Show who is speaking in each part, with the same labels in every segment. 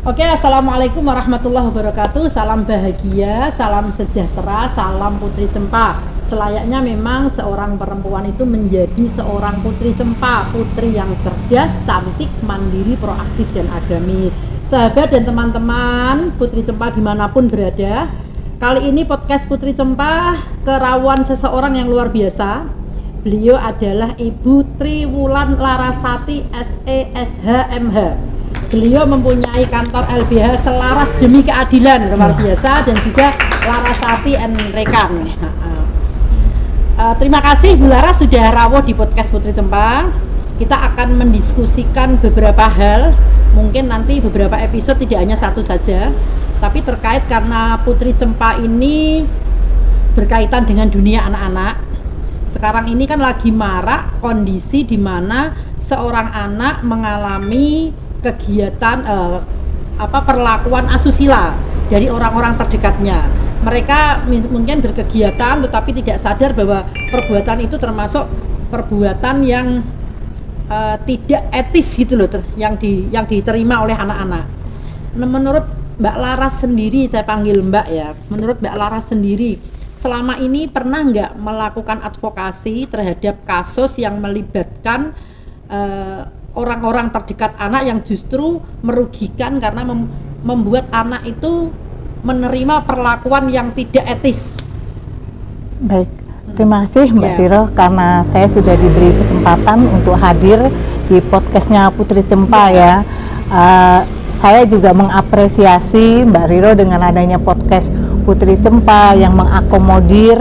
Speaker 1: Oke, assalamualaikum warahmatullahi wabarakatuh. Salam bahagia, salam sejahtera, salam Putri Cempa. Selayaknya memang seorang perempuan itu menjadi seorang Putri Cempa, putri yang cerdas, cantik, mandiri, proaktif, dan agamis. Sahabat dan teman-teman Putri Cempa dimanapun berada, kali ini podcast Putri Cempa kerawuan seseorang yang luar biasa. Beliau adalah Ibu Triwulan Larasati SESH-MH. Beliau mempunyai kantor LBH Selaras Demi Keadilan, luar biasa, dan juga Larasati and Rekan. Terima kasih Bu Laras sudah rawuh di podcast Putri Cempa. Kita akan mendiskusikan beberapa hal, mungkin nanti beberapa episode, tidak hanya satu saja, tapi terkait karena Putri Cempa ini berkaitan dengan dunia anak-anak. Sekarang ini kan lagi marak kondisi di mana seorang anak mengalami kegiatan perlakuan asusila dari orang-orang terdekatnya. Mereka mungkin berkegiatan tetapi tidak sadar bahwa perbuatan itu termasuk perbuatan yang tidak etis gitu loh, yang diterima oleh anak-anak. Menurut Mbak Laras sendiri, saya panggil Mbak ya, menurut Mbak Laras sendiri, selama ini pernah nggak melakukan advokasi terhadap kasus yang melibatkan orang-orang terdekat anak yang justru merugikan karena membuat anak itu menerima perlakuan yang tidak etis?
Speaker 2: Baik, terima kasih Mbak Riro karena saya sudah diberi kesempatan untuk hadir di podcastnya Putri Cempa ya. Saya juga mengapresiasi Mbak Riro dengan adanya podcast Putri Cempa yang mengakomodir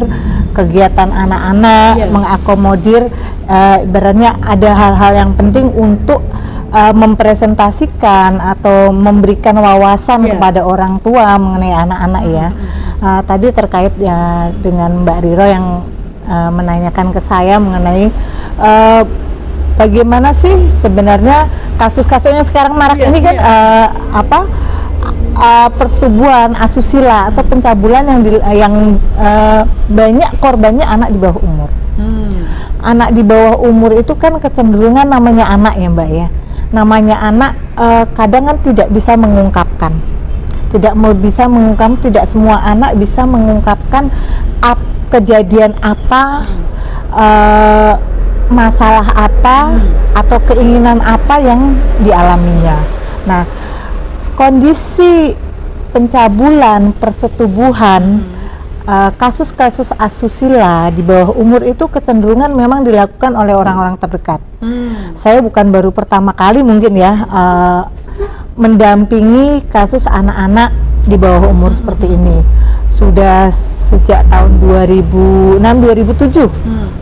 Speaker 2: kegiatan anak-anak, mengakomodir ibaratnya ada hal-hal yang penting untuk mempresentasikan atau memberikan wawasan kepada orang tua mengenai anak-anak ya. Tadi terkait ya dengan Mbak Riro yang menanyakan ke saya mengenai bagaimana sih sebenarnya kasus-kasus yang sekarang marak ini kan persetubuhan asusila atau pencabulan yang banyak korbannya anak di bawah umur. Anak di bawah umur itu kan kecenderungan namanya anak ya Mbak ya. Namanya anak kadang kan tidak bisa mengungkapkan. Tidak semua anak bisa mengungkapkan kejadian apa, masalah apa, atau keinginan apa yang dialaminya. Nah, kondisi pencabulan, persetubuhan, kasus-kasus asusila di bawah umur itu kecenderungan memang dilakukan oleh orang-orang terdekat. Saya bukan baru pertama kali mungkin ya mendampingi kasus anak-anak di bawah umur seperti ini. Sudah sejak tahun 2006-2007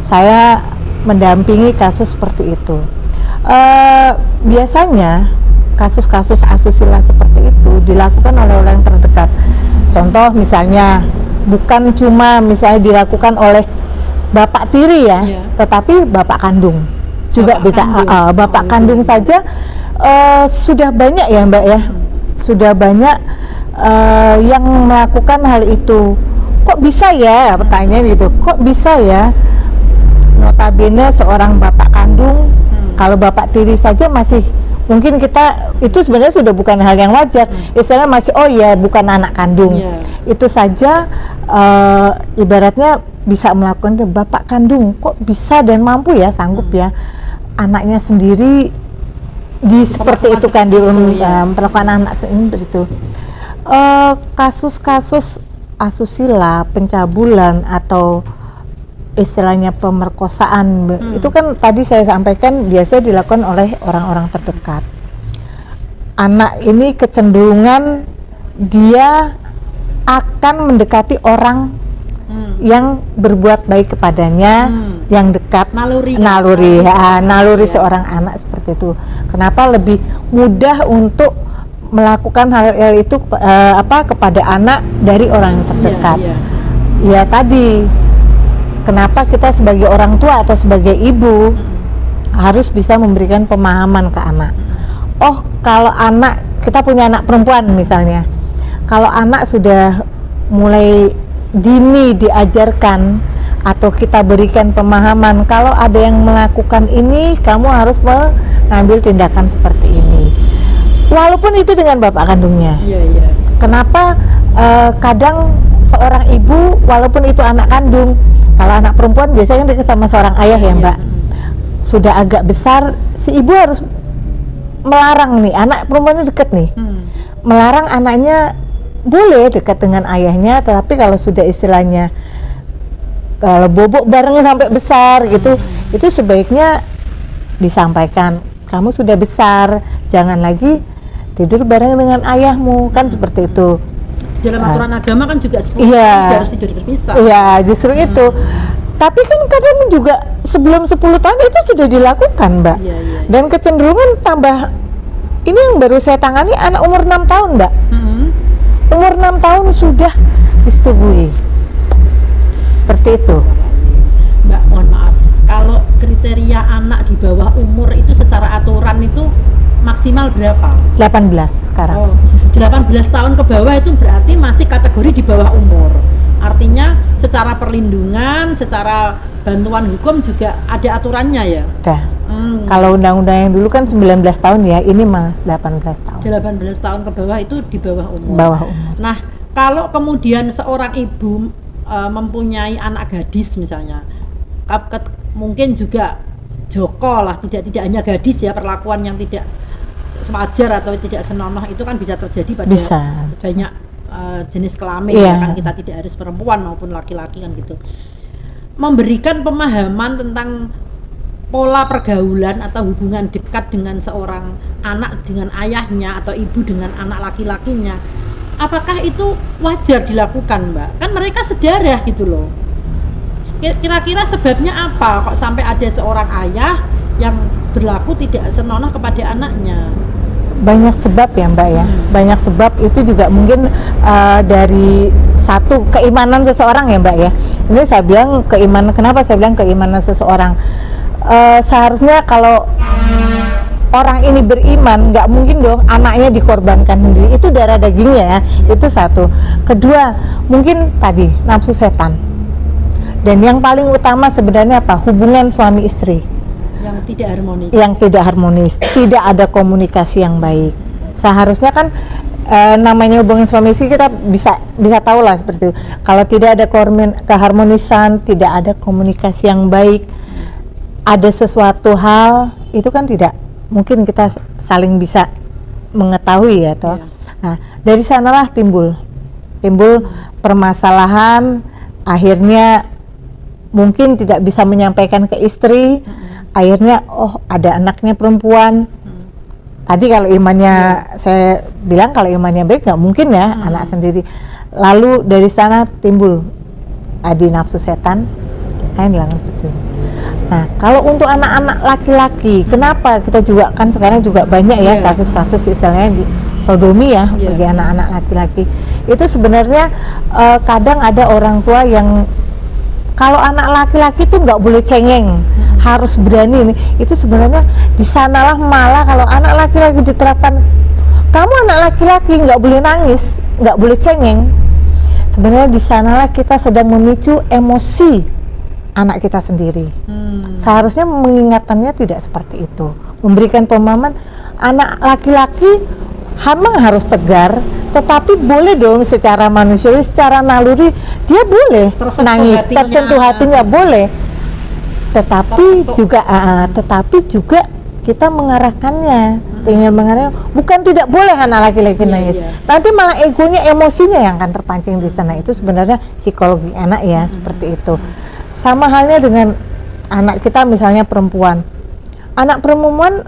Speaker 2: saya mendampingi kasus seperti itu. Biasanya kasus-kasus asusila seperti itu dilakukan oleh orang terdekat. Contoh misalnya bukan cuma misalnya dilakukan oleh bapak tiri ya, tetapi bapak kandung juga bisa. Bapak kandung saja sudah banyak ya Mbak ya, sudah banyak yang melakukan hal itu. Kok bisa ya, pertanyaan gitu, kok bisa ya, notabene seorang bapak kandung, kalau bapak tiri saja masih mungkin kita itu sebenarnya sudah bukan hal yang wajar, istilahnya masih bukan anak kandung, itu saja ibaratnya bisa melakukan. Bapak kandung kok bisa dan mampu ya, sanggup ya anaknya sendiri seperti itu kan, perlakuan anak sendiri itu. Kasus-kasus asusila, pencabulan atau istilahnya pemerkosaan itu kan tadi saya sampaikan biasa dilakukan oleh orang-orang terdekat. Anak ini kecenderungan dia akan mendekati orang yang berbuat baik kepadanya, yang dekat, naluri seorang anak seperti itu. Kenapa lebih mudah untuk melakukan hal itu kepada anak dari orang yang terdekat? Ya tadi, kenapa kita sebagai orang tua atau sebagai ibu harus bisa memberikan pemahaman ke anak. Oh, kalau anak, kita punya anak perempuan misalnya, kalau anak sudah mulai dini diajarkan atau kita berikan pemahaman, kalau ada yang melakukan ini kamu harus mengambil tindakan seperti ini. walaupun itu dengan bapak kandungnya.
Speaker 1: Iya, iya.
Speaker 2: Kenapa kadang seorang ibu walaupun itu anak kandung, kalau anak perempuan biasanya dekat sama seorang ayah ya Mbak, sudah agak besar, si ibu harus melarang nih, anak perempuannya deket nih, melarang anaknya boleh dekat dengan ayahnya, tetapi kalau sudah istilahnya kalau bobok bareng sampai besar gitu, itu sebaiknya disampaikan, kamu sudah besar, jangan lagi tidur bareng dengan ayahmu, kan seperti itu.
Speaker 1: Dalam aturan agama kan juga
Speaker 2: Iya,
Speaker 1: harus tidur berpisah.
Speaker 2: iya, justru itu. Tapi kan kadang juga sebelum 10 tahun itu sudah dilakukan, Mbak.
Speaker 1: Iya, iya.
Speaker 2: Dan kecenderungan tambah, ini yang baru saya tangani anak umur 6 tahun, Mbak. Umur 6 tahun sudah disetujui. Seperti itu.
Speaker 1: Mbak, mohon maaf, kalau kriteria anak di bawah umur itu secara aturan itu maksimal berapa?
Speaker 2: 18 sekarang.
Speaker 1: 18 tahun ke bawah itu berarti masih kategori di bawah umur. Artinya secara perlindungan, secara bantuan hukum juga ada aturannya ya?
Speaker 2: Udah. Kalau undang-undang yang dulu kan 19 tahun ya, ini malah 18 tahun.
Speaker 1: 18 tahun ke bawah itu di bawah umur.
Speaker 2: Bawah umur.
Speaker 1: Nah, kalau kemudian seorang ibu mempunyai anak gadis misalnya, mungkin juga joko lah, tidak hanya gadis ya, perlakuan yang tidak sewajar atau tidak senonoh itu kan bisa terjadi pada banyak jenis kelamin, ya kan, kita tidak harus perempuan maupun laki-laki kan gitu. Memberikan pemahaman tentang pola pergaulan atau hubungan dekat dengan seorang anak dengan ayahnya atau ibu dengan anak laki-lakinya, apakah itu wajar dilakukan, Mbak? Kan mereka sedarah gitu loh. Kira-kira sebabnya apa kok sampai ada seorang ayah yang berlaku tidak senonoh kepada anaknya?
Speaker 2: Banyak sebab ya Mbak ya, banyak sebab. Itu juga mungkin dari satu keimanan seseorang ya Mbak ya. Ini saya bilang keimanan, kenapa saya bilang keimanan seseorang, seharusnya kalau orang ini beriman, nggak mungkin dong anaknya dikorbankan sendiri, itu darah dagingnya ya, itu satu. Kedua, mungkin tadi nafsu setan. Dan yang paling utama sebenarnya apa? Hubungan suami istri yang tidak harmonis, tidak ada komunikasi yang baik. Seharusnya kan namanya hubungan suami istri kita bisa tahu lah seperti itu. Kalau tidak ada keharmonisan, tidak ada komunikasi yang baik, ada sesuatu hal itu kan tidak mungkin kita saling bisa mengetahui ya toh. Nah, dari sanalah timbul permasalahan, akhirnya mungkin tidak bisa menyampaikan ke istri. Akhirnya ada anaknya perempuan. Tadi kalau imannya saya bilang kalau imannya baik nggak mungkin ya anak sendiri. Lalu dari sana timbul adi nafsu setan, bilang betul. Nah, kalau untuk anak-anak laki-laki, kenapa kita juga kan sekarang juga banyak ya kasus-kasus istilahnya di sodomi ya bagi anak-anak laki-laki. Itu sebenarnya kadang ada orang tua yang kalau anak laki-laki itu nggak boleh cengeng, harus berani nih. Itu sebenarnya di sanalah malah kalau anak laki-laki diterapkan, kamu anak laki-laki nggak boleh nangis, nggak boleh cengeng. Sebenarnya di sanalah kita sedang memicu emosi anak kita sendiri. Seharusnya mengingatkannya tidak seperti itu. Memberikan pemahaman anak laki-laki memang harus tegar, tetapi boleh dong secara manusiawi, secara naluri dia boleh nangis, tersentuh hatinya boleh. Tetapi juga kita mengarahkannya, ingin mengarahkan, bukan tidak boleh anak laki-laki nangis. Nanti malah egonya, emosinya yang akan terpancing di sana. Itu sebenarnya psikologi anak ya, seperti itu. Sama halnya dengan anak kita misalnya perempuan. Anak perempuan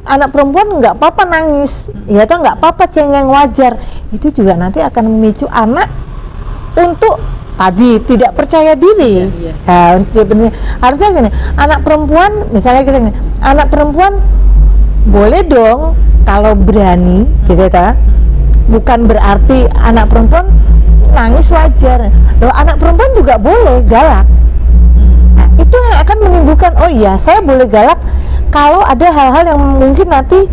Speaker 2: nggak apa-apa nangis, ya toh nggak apa-apa cengeng, wajar. Itu juga nanti akan memicu anak untuk tadi tidak percaya diri. Nah, harusnya gini, anak perempuan misalnya kita gini, anak perempuan boleh dong kalau berani, gitu ta. Bukan berarti anak perempuan nangis wajar. Loh, anak perempuan juga boleh galak. Nah, itu yang akan menimbulkan, oh iya saya boleh galak kalau ada hal-hal yang mungkin nanti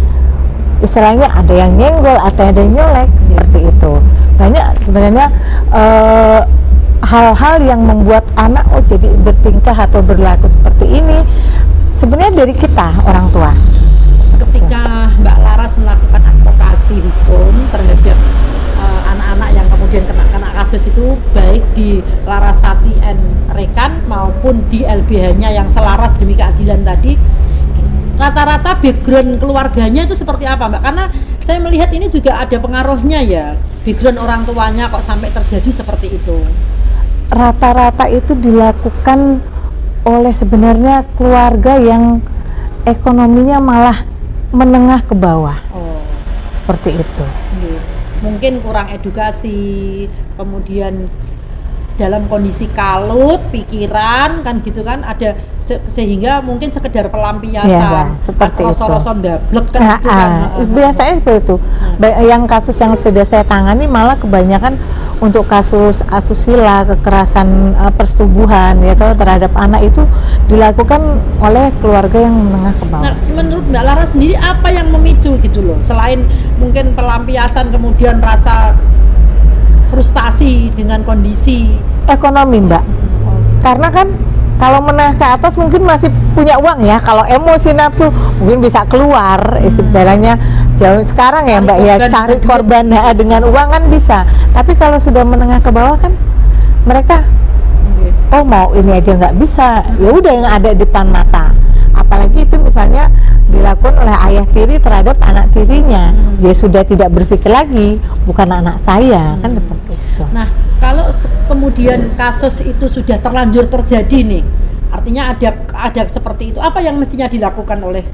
Speaker 2: istilahnya ada yang nyenggol, ada yang nyolek, seperti itu. Banyak sebenarnya hal-hal yang membuat anak jadi bertingkah atau berlaku seperti ini sebenarnya dari kita orang tua.
Speaker 1: Ketika Mbak Laras melakukan advokasi advokasi hukum terhadap anak-anak yang kemudian kena kasus itu, baik di Larasati and Rekan maupun di LBH-nya yang selaras demi keadilan tadi, rata-rata background keluarganya itu seperti apa, Mbak? Karena saya melihat ini juga ada pengaruhnya ya, background orang tuanya kok sampai terjadi seperti itu.
Speaker 2: Rata-rata itu dilakukan oleh sebenarnya keluarga yang ekonominya malah menengah ke bawah.
Speaker 1: Oh,
Speaker 2: seperti itu.
Speaker 1: Mungkin kurang edukasi, kemudian dalam kondisi kalut pikiran kan gitu kan, ada sehingga mungkin sekedar pelampiasan
Speaker 2: ya, seperti itu.
Speaker 1: Rosok dablek kan gitu kan.
Speaker 2: Biasanya seperti itu. Yang kasus yang sudah saya tangani malah kebanyakan untuk kasus asusila, kekerasan persetubuhan ya terhadap anak itu dilakukan oleh keluarga yang menengah ke bawah.
Speaker 1: Nah, menurut Mbak Lara sendiri apa yang memicu gitu loh, selain mungkin pelampiasan kemudian rasa frustasi dengan kondisi
Speaker 2: ekonomi, Mbak? Karena kan kalau menengah ke atas mungkin masih punya uang ya, kalau emosi nafsu mungkin bisa keluar istilahnya jauh sekarang ya Mbak ya, cari korban dengan uang kan bisa, tapi kalau sudah menengah ke bawah kan mereka oh mau ini aja nggak bisa, ya udah yang ada depan mata, apalagi itu misalnya dilakukan oleh ayah tiri terhadap anak tirinya, dia sudah tidak berpikir lagi bukan anak saya kan seperti itu.
Speaker 1: Nah, kalau kemudian kasus itu sudah terlanjur terjadi nih, artinya ada seperti itu, apa yang mestinya dilakukan oleh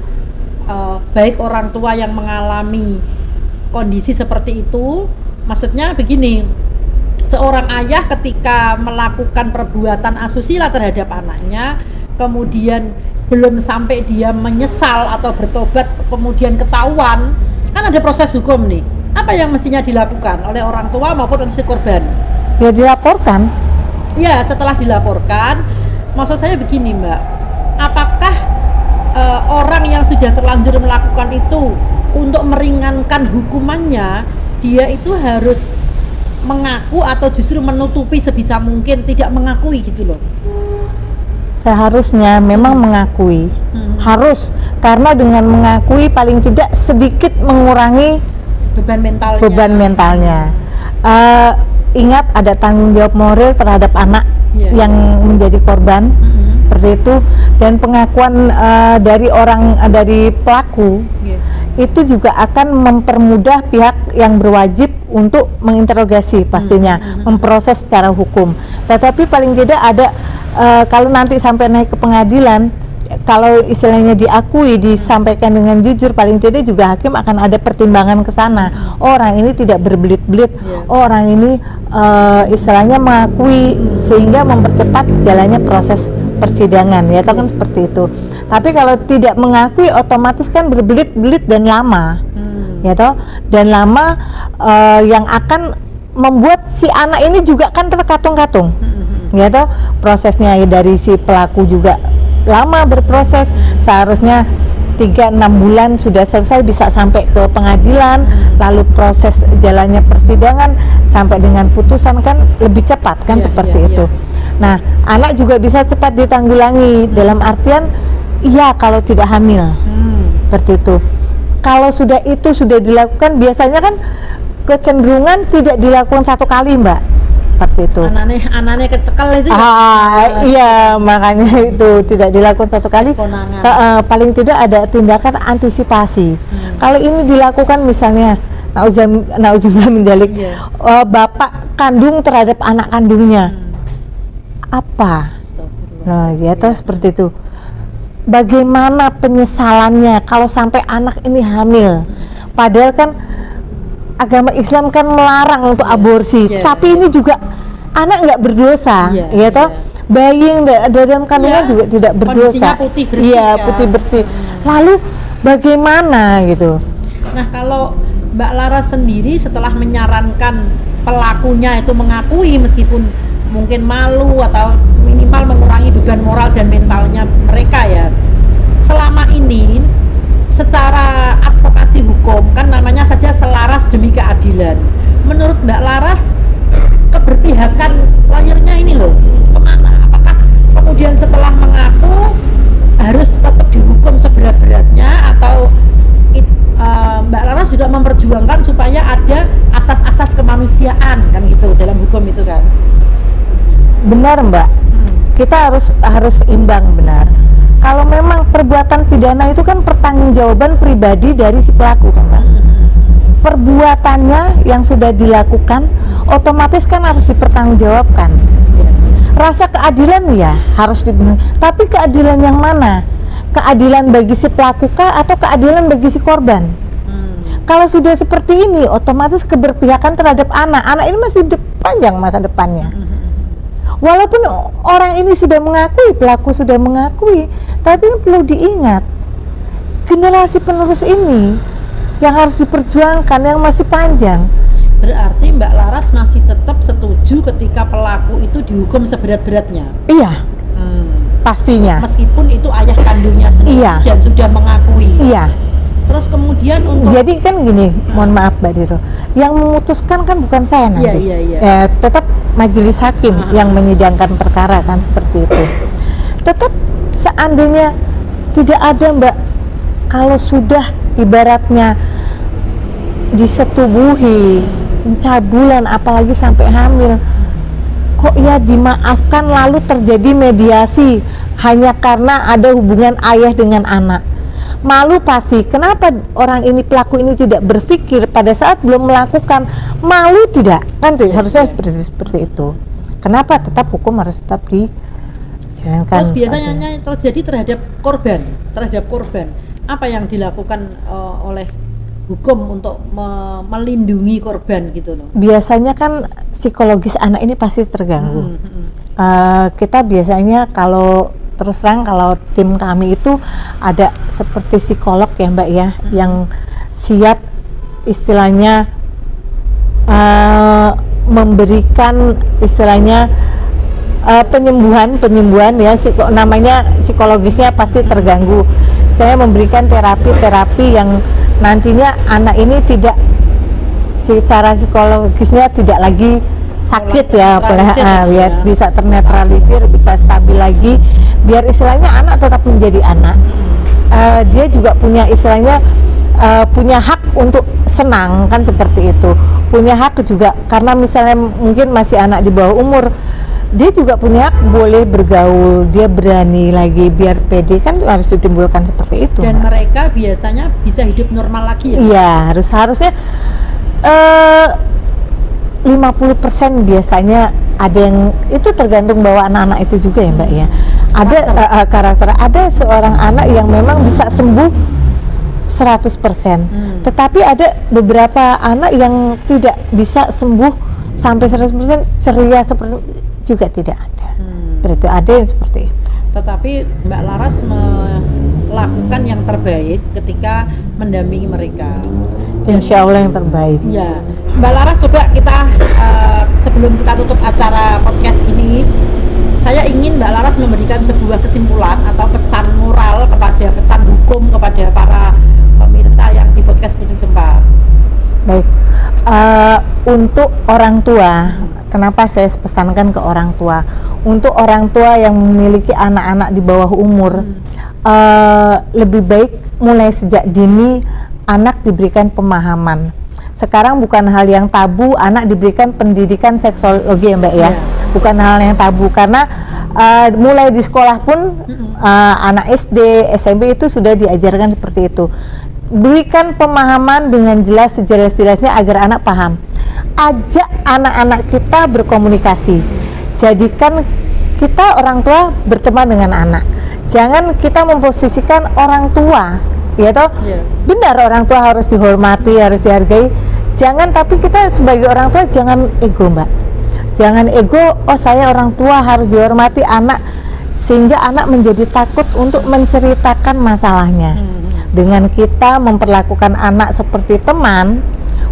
Speaker 1: baik orang tua yang mengalami kondisi seperti itu? Maksudnya begini, seorang ayah ketika melakukan perbuatan asusila terhadap anaknya, kemudian belum sampai dia menyesal atau bertobat, kemudian ketahuan, kan ada proses hukum nih. Apa yang mestinya dilakukan oleh orang tua maupun oleh si korban?
Speaker 2: Ya dilaporkan.
Speaker 1: Ya, setelah dilaporkan, maksud saya begini Mbak, apakah orang yang sudah terlanjur melakukan itu untuk meringankan hukumannya, dia itu harus mengaku atau justru menutupi sebisa mungkin tidak mengakui gitu loh?
Speaker 2: Seharusnya memang mengakui, harus, karena dengan mengakui paling tidak sedikit mengurangi beban mentalnya. Ingat ada tanggung jawab moral terhadap anak yang menjadi korban, seperti itu, dan pengakuan dari pelaku itu juga akan mempermudah pihak yang berwajib untuk menginterogasi pastinya, memproses secara hukum. Tetapi paling tidak ada kalau nanti sampai naik ke pengadilan, kalau istilahnya diakui, disampaikan dengan jujur, paling tidak juga hakim akan ada pertimbangan ke sana. Oh, orang ini tidak berbelit-belit, oh, orang ini istilahnya mengakui, sehingga mempercepat jalannya proses persidangan, ya kan seperti itu. Tapi kalau tidak mengakui, otomatis kan berbelit-belit dan lama, ya toh, dan lama yang akan membuat si anak ini juga kan terkatung-katung, ya toh, prosesnya dari si pelaku juga lama berproses. Seharusnya 3-6 bulan sudah selesai, bisa sampai ke pengadilan, lalu proses jalannya persidangan sampai dengan putusan kan lebih cepat kan, seperti itu. Nah, anak juga bisa cepat ditanggulangi dalam artian iya kalau tidak hamil, seperti itu. Kalau sudah itu sudah dilakukan, biasanya kan kecenderungan tidak dilakukan satu kali Mbak, seperti itu.
Speaker 1: Anaknya kecekel itu
Speaker 2: iya, makanya itu tidak dilakukan satu kali. Paling tidak ada tindakan antisipasi. Kalau ini dilakukan misalnya nauzubillah min dzalik, bapak kandung terhadap anak kandungnya, apa? Nah, ya toh seperti itu. Bagaimana penyesalannya kalau sampai anak ini hamil? Padahal kan agama Islam kan melarang untuk aborsi, tapi ini juga anak nggak berdosa, ya toh. Bayi yang dalam kandungan juga tidak berdosa.
Speaker 1: Putih bersih,
Speaker 2: putih bersih. Lalu bagaimana gitu?
Speaker 1: Nah, kalau Mbak Lara sendiri setelah menyarankan pelakunya itu mengakui meskipun mungkin malu atau minimal mengurangi beban moral dan mentalnya mereka ya, selama ini secara advokasi hukum kan namanya saja selaras demi keadilan, menurut Mbak Laras keberpihakan lawyernya ini loh kemana? Apakah kemudian setelah mengaku harus tetap dihukum seberat-beratnya, atau Mbak Laras juga memperjuangkan kan?
Speaker 2: Benar Mbak, kita harus imbang, benar. Kalau memang perbuatan pidana itu kan pertanggungjawaban pribadi dari si pelaku, kan Mbak. Perbuatannya yang sudah dilakukan otomatis kan harus dipertanggungjawabkan. Rasa keadilan ya harus dipenuhi, tapi keadilan yang mana? Keadilan bagi si pelaku kah atau keadilan bagi si korban? Kalau sudah seperti ini, otomatis keberpihakan terhadap anak ini masih panjang masa depannya. Walaupun orang ini sudah mengakui, pelaku sudah mengakui, tapi perlu diingat, generasi penerus ini yang harus diperjuangkan yang masih panjang.
Speaker 1: Berarti Mbak Laras masih tetap setuju ketika pelaku itu dihukum seberat-beratnya?
Speaker 2: Iya, pastinya.
Speaker 1: Meskipun itu ayah kandungnya sendiri dan sudah mengakui.
Speaker 2: Iya.
Speaker 1: Terus kemudian untuk
Speaker 2: jadi kan gini, mohon maaf Mbak Diro, yang memutuskan kan bukan saya nanti.
Speaker 1: Iya.
Speaker 2: Tetap majelis hakim yang menyidangkan perkara kan seperti itu. Tetap seandainya tidak ada Mbak, kalau sudah ibaratnya disetubuhi, pencabulan apalagi sampai hamil, kok ya dimaafkan lalu terjadi mediasi hanya karena ada hubungan ayah dengan anak. Malu pasti. Kenapa orang ini, pelaku ini tidak berpikir pada saat belum melakukan? Malu tidak? Kan harusnya seperti itu. Kenapa tetap hukum harus tetap dijalankan?
Speaker 1: Terus biasanya terjadi terhadap korban. Apa yang dilakukan oleh hukum untuk melindungi korban gitu loh? Biasanya
Speaker 2: kan psikologis anak ini pasti terganggu. Kita biasanya kalau terus terang, kalau tim kami itu ada seperti psikolog ya Mbak ya, yang siap istilahnya memberikan istilahnya penyembuhan ya, namanya psikologisnya pasti terganggu. Saya memberikan terapi yang nantinya anak ini tidak secara psikologisnya tidak lagi sakit ya, biar bisa ternetralisir, bisa stabil lagi, biar istilahnya anak tetap menjadi anak. Dia juga punya istilahnya punya hak untuk senang kan seperti itu, punya hak juga karena misalnya mungkin masih anak di bawah umur, dia juga punya hak boleh bergaul, dia berani lagi, biar pede kan harus ditimbulkan seperti itu. Dan mereka biasanya bisa hidup normal lagi ya? Iya, harusnya 50% biasanya ada yang itu tergantung bahwa anak-anak itu juga ya Mbak ya. Ada karakter, ada seorang anak yang memang bisa sembuh 100%. Tetapi ada beberapa anak yang tidak bisa sembuh sampai 100%, ceria seperti juga tidak ada. Berarti ada yang seperti itu. Tetapi Mbak Laras melakukan yang terbaik ketika mendampingi mereka. Insya Allah yang terbaik. Ya, Mbak Laras, coba kita sebelum kita tutup acara podcast ini, saya ingin Mbak Laras memberikan sebuah kesimpulan atau pesan moral pesan hukum kepada para pemirsa yang di podcast Putri Cempa. Baik, untuk orang tua, kenapa saya pesankan ke orang tua? Untuk orang tua yang memiliki anak-anak di bawah umur, lebih baik mulai sejak dini anak diberikan pemahaman. Sekarang bukan hal yang tabu anak diberikan pendidikan seksologi ya Mbak ya, bukan hal yang tabu karena mulai di sekolah pun anak SD, SMP itu sudah diajarkan seperti itu. Berikan pemahaman dengan jelas, sejelas-jelasnya agar anak paham. Ajak anak-anak kita berkomunikasi. Jadikan kita orang tua berteman dengan anak. Jangan kita memposisikan orang tua, ya toh? Benar, orang tua harus dihormati, harus dihargai. Jangan, tapi kita sebagai orang tua jangan ego Mbak. Jangan ego, oh saya orang tua harus dihormati anak, sehingga anak menjadi takut untuk menceritakan masalahnya. Dengan kita memperlakukan anak seperti teman,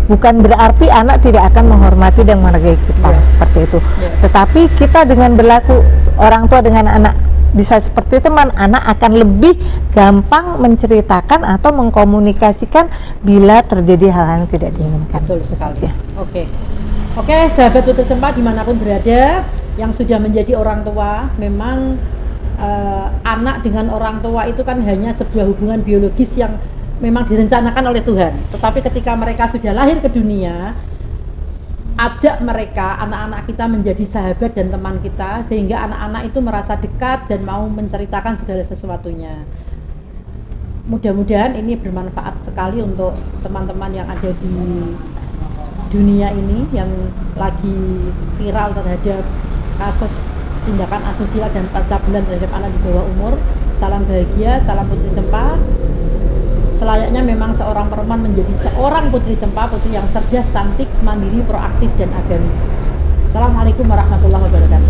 Speaker 2: bukan berarti anak tidak akan menghormati dan menghargai kita seperti itu. Tetapi kita dengan berlaku orang tua dengan anak bisa seperti teman, anak akan lebih gampang menceritakan atau mengkomunikasikan bila terjadi hal-hal yang tidak diinginkan. Betul sekali. Oke, sahabat Putri Cempa dimanapun berada yang sudah menjadi orang tua, memang anak dengan orang tua itu kan hanya sebuah hubungan biologis yang memang direncanakan oleh Tuhan. Tetapi ketika mereka sudah lahir ke dunia,
Speaker 1: ajak mereka, anak-anak kita menjadi sahabat dan teman kita, sehingga anak-anak itu merasa dekat dan mau menceritakan segala sesuatunya. Mudah-mudahan ini bermanfaat sekali untuk teman-teman yang ada di dunia ini yang lagi viral terhadap kasus tindakan asusila dan pencabulan terhadap anak di bawah umur. Salam bahagia, salam Putri Cempa. Selayaknya memang seorang perempuan menjadi seorang Putri Cempa, putri yang cerdas, cantik, mandiri, proaktif, dan agamis. Assalamualaikum warahmatullahi wabarakatuh.